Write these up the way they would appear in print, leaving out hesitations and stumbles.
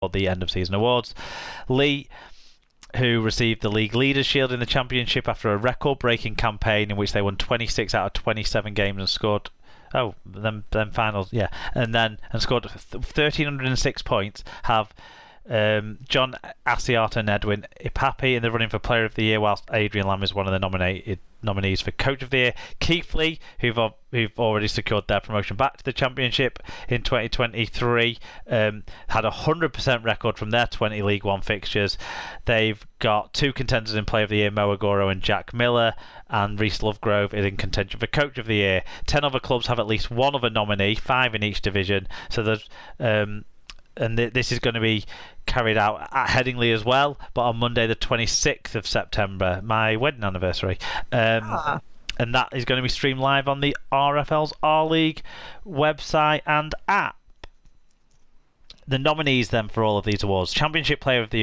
the end of season awards. Lee, who received the League Leaders Shield in the Championship after a record-breaking campaign in which they won 26 out of 27 games and scored then finals, and scored 1,306 points, have John Asiata and Edwin Ipapi in the running for Player of the Year, whilst Adrian Lamb is one of the nominees for Coach of the Year. Keighley, who've already secured their promotion back to the Championship in 2023, had a 100% record from their 20 League One fixtures. They've got two contenders in Player of the Year, Mo Agoro and Jack Miller, and Reece Lovegrove is in contention for Coach of the Year. 10 other clubs have at least one other nominee, 5 in each division. So there's this is going to be carried out at Headingley as well, but on Monday the 26th of September, my wedding anniversary. And that is going to be streamed live on the RFL's R-League website and app. The nominees then for all of these awards: Championship Player of the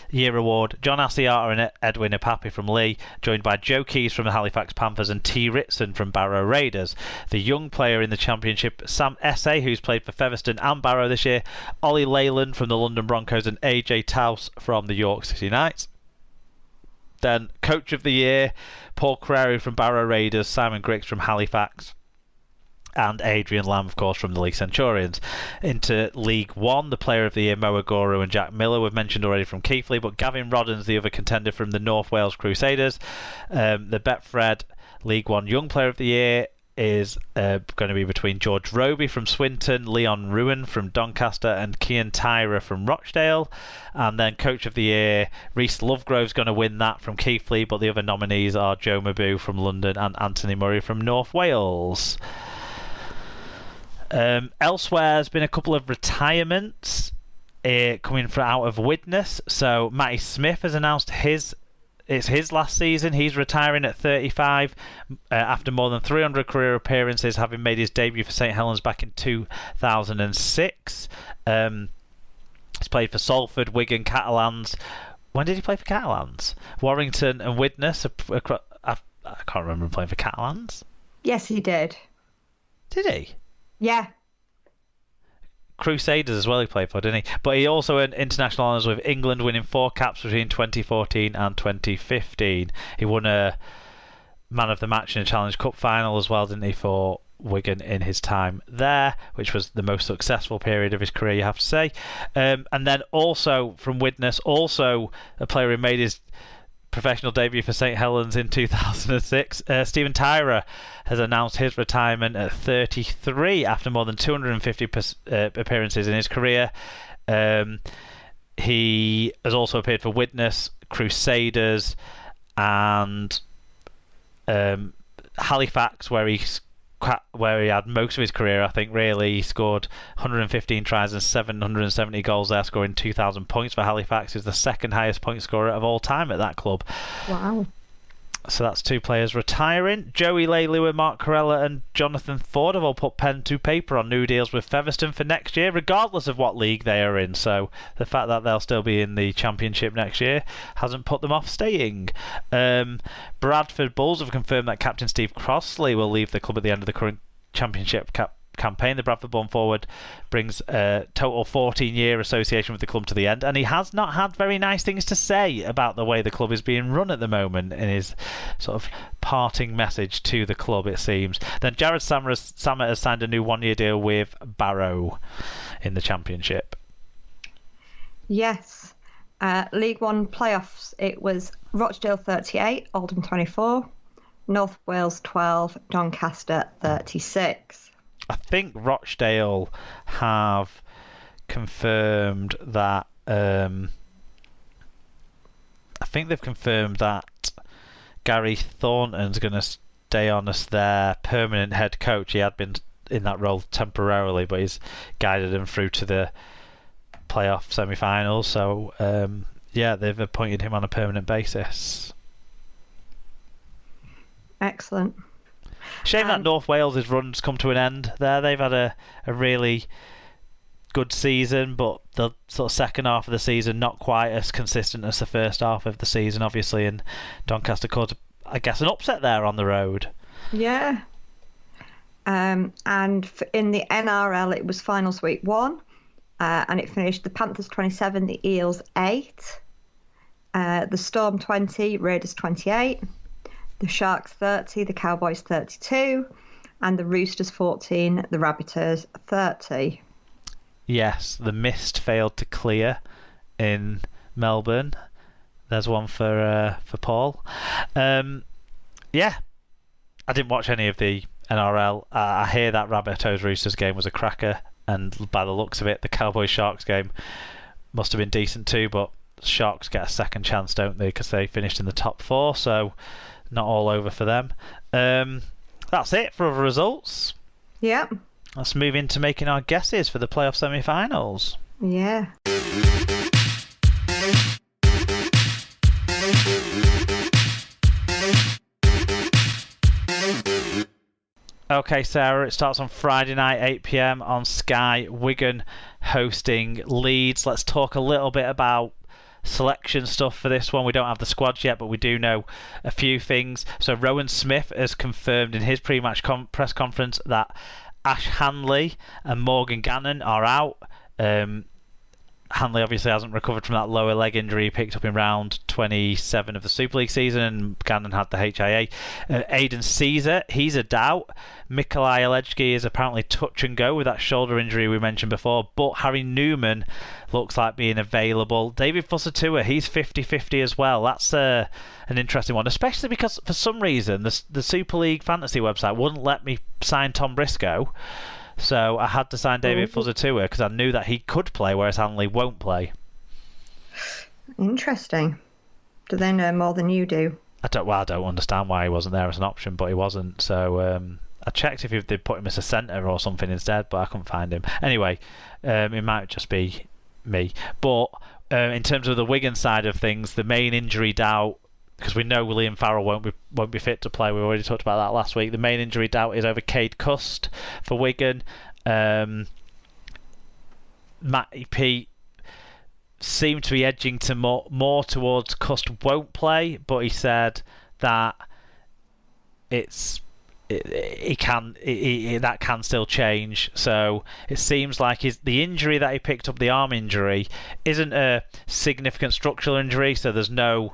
Year award, John Asiata and Edwin Ipapi from Lee, joined by Joe Keys from the Halifax Panthers and T. Ritson from Barrow Raiders. The young player in the Championship, Sam Essay, who's played for Featherstone and Barrow this year, Ollie Leyland from the London Broncos, and AJ Taus from the York City Knights. Then Coach of the Year, Paul Carreri from Barrow Raiders, Simon Griggs from Halifax, and Adrian Lamb, of course, from the Leigh Centurions. Into League One, the Player of the Year, Mo Agoro and Jack Miller, we've mentioned already from Keighley, but Gavin Rodden's the other contender from the North Wales Crusaders. The Betfred League One Young Player of the Year is going to be between George Roby from Swinton, Leon Ruin from Doncaster, and Cian Tyra from Rochdale. And then Coach of the Year, Reece Lovegrove's going to win that from Keighley, but the other nominees are Joe Mabou from London and Anthony Murray from North Wales. Elsewhere, there's been a couple of retirements coming out of Widnes. So Matty Smith has announced it's his last season. He's retiring at 35 after more than 300 career appearances, having made his debut for St Helens back in 2006. He's played for Salford, Wigan, Catalans. When did he play for Catalans? Warrington and Widnes. I can't remember him playing for Catalans. Yes, he did. Did he? Yeah. Crusaders as well he played for, didn't he? But he also earned international honours with England, winning 4 caps between 2014 and 2015. He won a Man of the Match in a Challenge Cup final as well, didn't he, for Wigan in his time there, which was the most successful period of his career, you have to say. And then also from Widnes, also a player who made his professional debut for St Helens in 2006, Stephen Tyra has announced his retirement at 33 after more than 250 appearances in his career. He has also appeared for Widnes, Crusaders, and Halifax, where he had most of his career, I think, really. He scored 115 tries and 770 goals there, scoring 2,000 points for Halifax. He's the second highest point scorer of all time at that club. Wow. So that's 2 players retiring. Joey Laylew, Mark Corella and Jonathan Ford have all put pen to paper on new deals with Featherstone for next year, regardless of what league they are in. So the fact that they'll still be in the Championship next year hasn't put them off staying. Bradford Bulls have confirmed that Captain Steve Crossley will leave the club at the end of the current Championship campaign. The Bradford-born forward brings a total 14-year association with the club to the end, and he has not had very nice things to say about the way the club is being run at the moment in his sort of parting message to the club, it seems. Then Jared Samet has signed a new 1-year deal with Barrow in the Championship. Yes. League One playoffs, it was Rochdale 38, Oldham 24, North Wales 12, Doncaster 36. I think Rochdale have confirmed that. I think they've confirmed that Gary Thornton's going to stay on as their permanent head coach. He had been in that role temporarily, but he's guided them through to the playoff semi-finals. So, they've appointed him on a permanent basis. Excellent. Shame that North Wales' run's come to an end there. They've had a really good season, but the sort of second half of the season not quite as consistent as the first half of the season, obviously, and Doncaster caused, I guess, an upset there on the road. Yeah. And in the NRL, it was finals week 1. and it finished the Panthers 27, the Eels 8, the Storm 20, Raiders 28, the Sharks 30, the Cowboys 32, and the Roosters 14, the Rabbitohs 30. Yes, the mist failed to clear in Melbourne. There's one for Paul. Yeah, I didn't watch any of the NRL. I hear that Rabbitohs Roosters game was a cracker, and by the looks of it, the Cowboys Sharks game must have been decent too. But Sharks get a second chance, don't they? Because they finished in the top 4, so not all over for them. That's it for other results. Yep. Let's move into making our guesses for the playoff semi-finals. Yeah. Okay, Sarah, it starts on Friday night, 8 p.m. on Sky. Wigan hosting Leeds. Let's talk a little bit about selection stuff for this one. We don't have the squads yet, but we do know a few things. So Rowan Smith has confirmed in his pre-match press conference that Ash Hanley and Morgan Gannon are out. Hanley obviously hasn't recovered from that lower leg injury he picked up in round 27 of the Super League season, and Gannon had the HIA. Aidan Caesar, he's a doubt. Mikolai Alejki is apparently touch and go with that shoulder injury we mentioned before, but Harry Newman looks like being available. David Fusatu'a, he's 50-50 as well. That's an interesting one, especially because for some reason the Super League fantasy website wouldn't let me sign Tom Briscoe. So I had to sign David Fusatu'a because I knew that he could play, whereas Hanley won't play. Interesting. Do they know more than you do? I don't understand why he wasn't there as an option, but he wasn't. So I checked if they'd put him as a centre or something instead, but I couldn't find him. Anyway, it might just be me. But in terms of the Wigan side of things, the main injury doubt, because we know Liam Farrell won't be fit to play. We already talked about that last week. The main injury doubt is over Cade Cust for Wigan. Matty P seemed to be edging to more towards Cust won't play, but he said that that can still change. So it seems like the injury that he picked up, the arm injury, isn't a significant structural injury, so there's no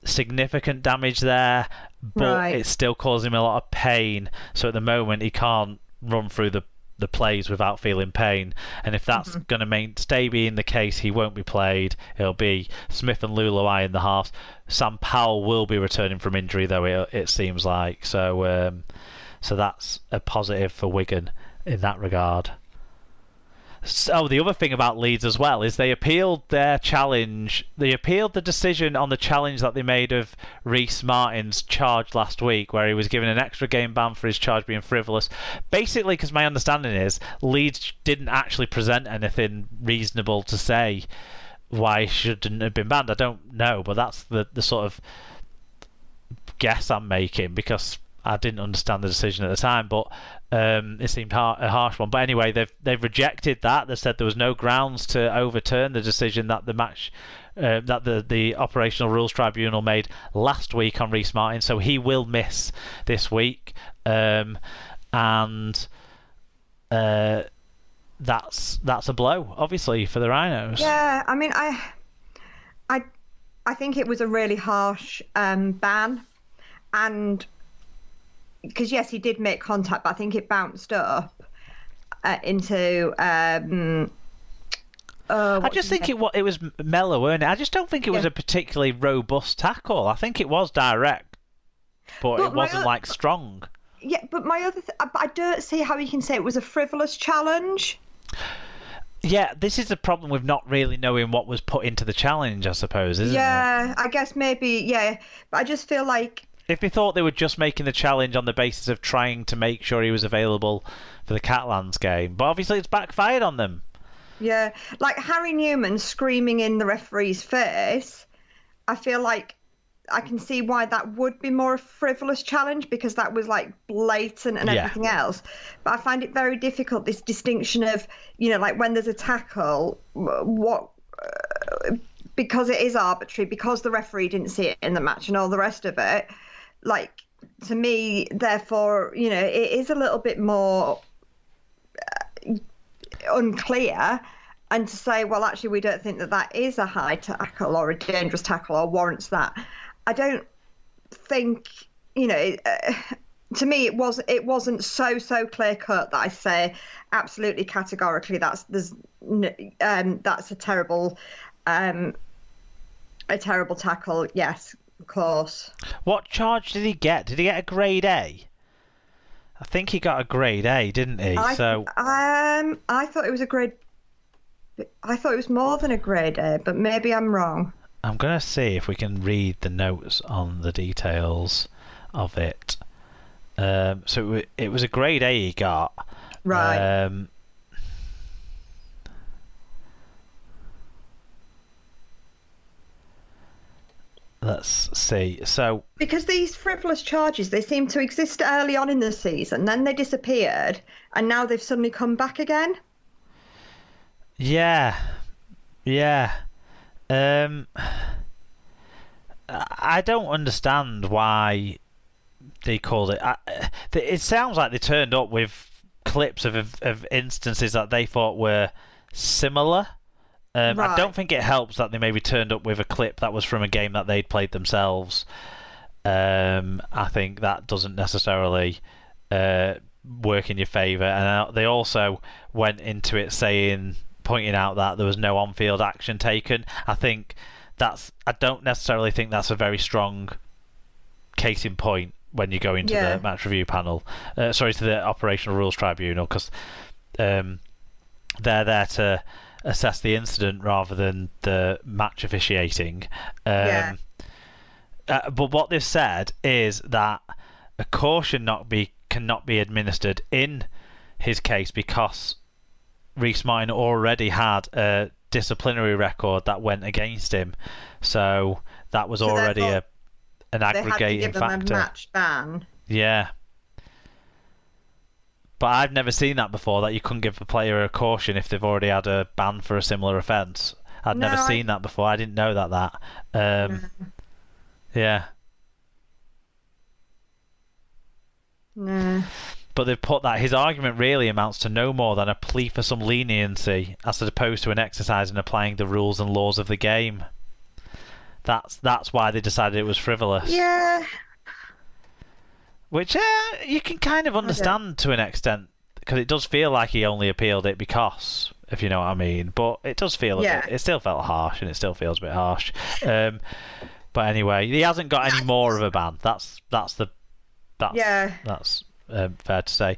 significant damage there, but it's still causing him a lot of pain. So at the moment he can't run through the plays without feeling pain, and if that's going to stay being the case, he won't be played. It'll be Smith and Luluai in the halves. Sam Powell will be returning from injury though, it seems like, so that's a positive for Wigan in that regard. So the other thing about Leeds as well is they appealed their challenge. They appealed the decision on the challenge that they made of Reece Martin's charge last week, where he was given an extra game ban for his charge being frivolous. Basically, because my understanding is Leeds didn't actually present anything reasonable to say why he shouldn't have been banned. I don't know, but that's the sort of guess I'm making, because I didn't understand the decision at the time, but it seemed a harsh one. But anyway, they've rejected that. They said there was no grounds to overturn the decision that the Operational Rules Tribunal made last week on Reece Martin, so he will miss this week, and that's a blow, obviously, for the Rhinos. Yeah, I mean, I think it was a really harsh ban, and because yes, he did make contact, but I think it bounced up into. I just think it was mellow, weren't it? I just don't think it was a particularly robust tackle. I think it was direct, but it wasn't like strong. Yeah, but I don't see how you can say it was a frivolous challenge. Yeah, this is the problem with not really knowing what was put into the challenge, I suppose, isn't it? Yeah, I guess maybe, yeah. But I just feel like if they thought they were just making the challenge on the basis of trying to make sure he was available for the Catalans game, but obviously it's backfired on them. Yeah, like Harry Newman screaming in the referee's face, I feel like I can see why that would be more a frivolous challenge, because that was like blatant and everything else. But I find it very difficult, this distinction of, like when there's a tackle, because it is arbitrary, because the referee didn't see it in the match and all the rest of it. Like, to me, therefore, it is a little bit more unclear. and to say, well, actually, we don't think that that is a high tackle or a dangerous tackle or warrants that. I don't think, to me, it wasn't so clear cut that I say absolutely categorically that's a terrible tackle. Yes, of course. What charge did he get? Did he get a grade A? I think he got a grade A, didn't he? I thought it was a grade. I thought it was more than a grade A, but maybe I'm wrong. I'm gonna see if we can read the notes on the details of it. So it was a grade A he got. Right. Let's see. So because these frivolous charges, they seem to exist early on in the season, then they disappeared, and now they've suddenly come back again. Yeah. I don't understand why they called it. It sounds like they turned up with clips of instances that they thought were similar. Right. I don't think it helps that they maybe turned up with a clip that was from a game that they'd played themselves. I think that doesn't necessarily work in your favour. And they also went into it pointing out that there was no on-field action taken. I don't necessarily think that's a very strong case in point when you go into the match review panel. To the operational rules tribunal, because they're there to assess the incident rather than the match officiating. But what they've said is that a caution cannot be administered in his case because Reece Martin already had a disciplinary record that went against him, so that was already an aggregating factor. They had to give him a match ban. Yeah. But I've never seen that before, that you couldn't give a player a caution if they've already had a ban for a similar offence. I'd never seen that before. I didn't know that. Yeah. No. But they've put that his argument really amounts to no more than a plea for some leniency, as opposed to an exercise in applying the rules and laws of the game. That's why they decided it was frivolous. Yeah. Which you can kind of understand to an extent, because it does feel like he only appealed it because, if you know what I mean. But it does feel it still felt harsh, and it still feels a bit harsh. But anyway, he hasn't got any more of a ban. That's fair to say.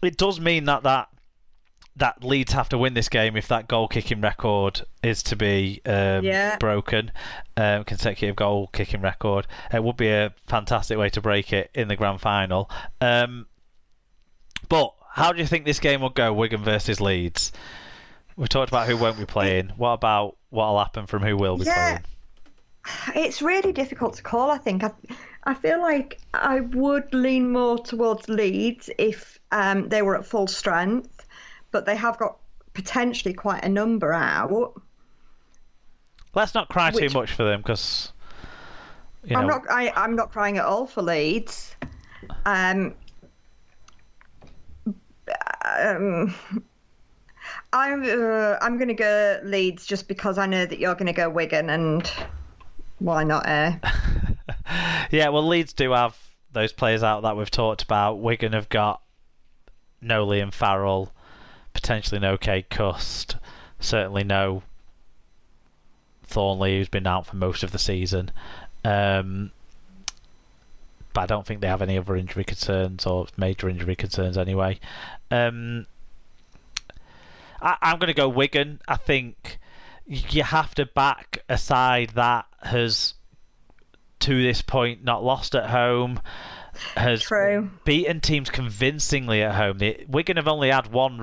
It does mean that Leeds have to win this game if that goal kicking record is to be broken, consecutive goal kicking record. It would be a fantastic way to break it in the grand final. But how do you think this game will go, Wigan versus Leeds? We've talked about who won't be playing. What about what'll happen from who will be playing? It's really difficult to call, I think. I feel like I would lean more towards Leeds if they were at full strength, but they have got potentially quite a number out. Let's not cry too much for them, because I'm not crying at all for Leeds. I'm going to go Leeds just because I know that you're going to go Wigan, and why not? Yeah, well, Leeds do have those players out that we've talked about. Wigan have got no Liam Farrell, potentially no Cade Cust, certainly no Thornley, who's been out for most of the season. But I don't think they have any other injury concerns, or major injury concerns anyway. I'm going to go Wigan. I think you have to back a side that has, to this point, not lost at home, has beaten teams convincingly at home. Wigan have only had one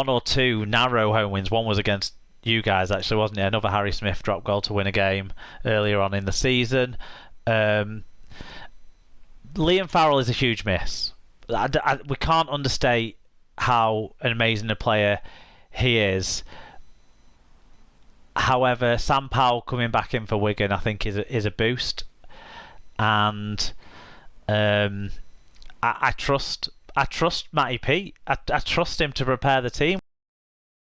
or two narrow home wins. One was against you guys, actually, wasn't it? Another Harry Smith drop goal to win a game earlier on in the season. Liam Farrell is a huge miss. We can't understate how amazing a player he is. However, Sam Powell coming back in for Wigan, I think, is a boost, and I trust I trust Matty P. I trust him to prepare the team.